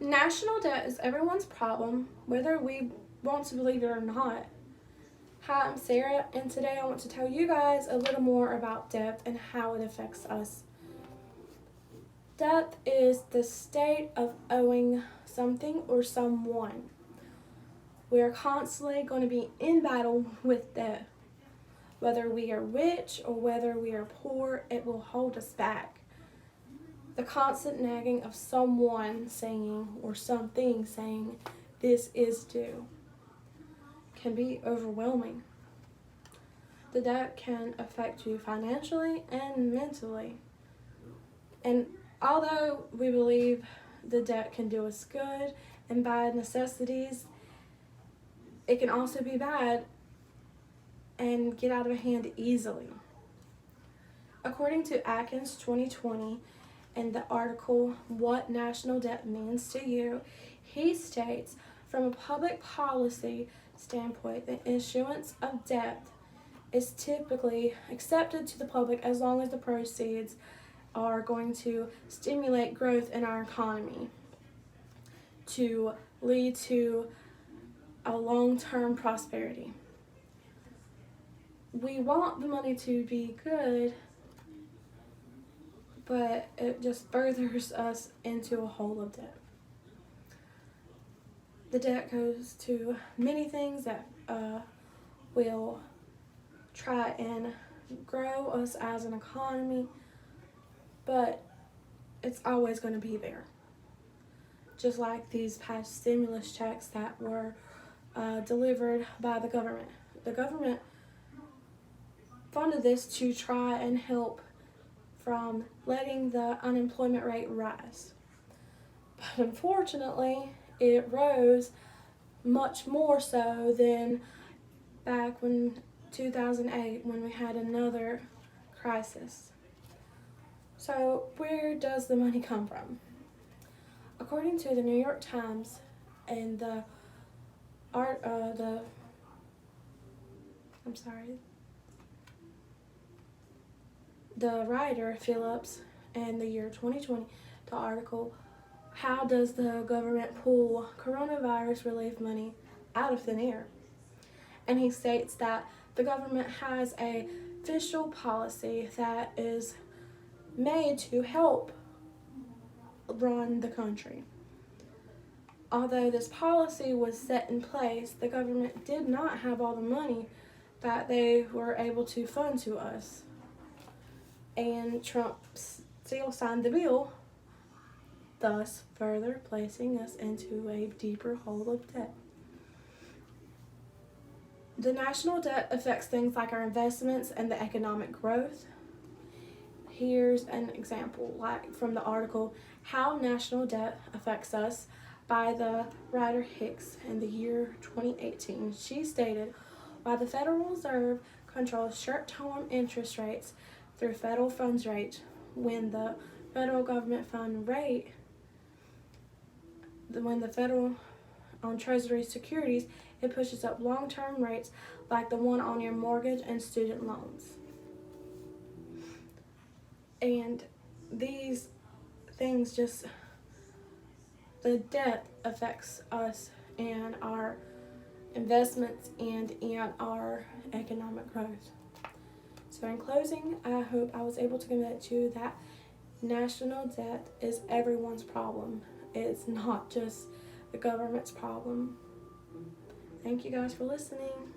National debt is everyone's problem, whether we want to believe it or not. Hi, I'm Sarah, and today I want to tell you guys a little more about debt and how it affects us. Debt is the state of owing something or someone. We are constantly going to be in battle with debt. Whether we are rich or whether we are poor, it will hold us back. The constant nagging of someone saying or something saying this is due can be overwhelming. The debt can affect you financially and mentally. And although we believe the debt can do us good and buy necessities, it can also be bad and get out of hand easily. According to Atkins 2020, in the article, What National Debt Means to You, he states, from a public policy standpoint, the issuance of debt is typically accepted to the public as long as the proceeds are going to stimulate growth in our economy to lead to a long-term prosperity. We want the money to be good, but it just furthers us into a hole of debt. The debt goes to many things that will try and grow us as an economy, but it's always going to be there. Just like these past stimulus checks that were delivered by the government. The government funded this to try and help from letting the unemployment rate rise. But unfortunately, it rose much more so than back when 2008 when we had another crisis. So where does the money come from? According to the New York Times and the writer Phillips in the year 2020, the article, How Does the Government Pull Coronavirus Relief Money Out of Thin Air? And he states that the government has a official policy that is made to help run the country. Although this policy was set in place, the government did not have all the money that they were able to fund to us. And Trump still signed the bill, thus further placing us into a deeper hole of debt. The national debt affects things like our investments and the economic growth. Here's an example, like from the article, How National Debt Affects Us by the writer Hicks in the year 2018. She stated, while the Federal Reserve controls short-term interest rates through federal funds rate, when the federal government fund rate, when the federal on Treasury securities, it pushes up long-term rates like the one on your mortgage and student loans. And these things just, the debt affects us and our investments and in our economic growth. So in closing, I hope I was able to convey to you that national debt is everyone's problem. It's not just the government's problem. Thank you guys for listening.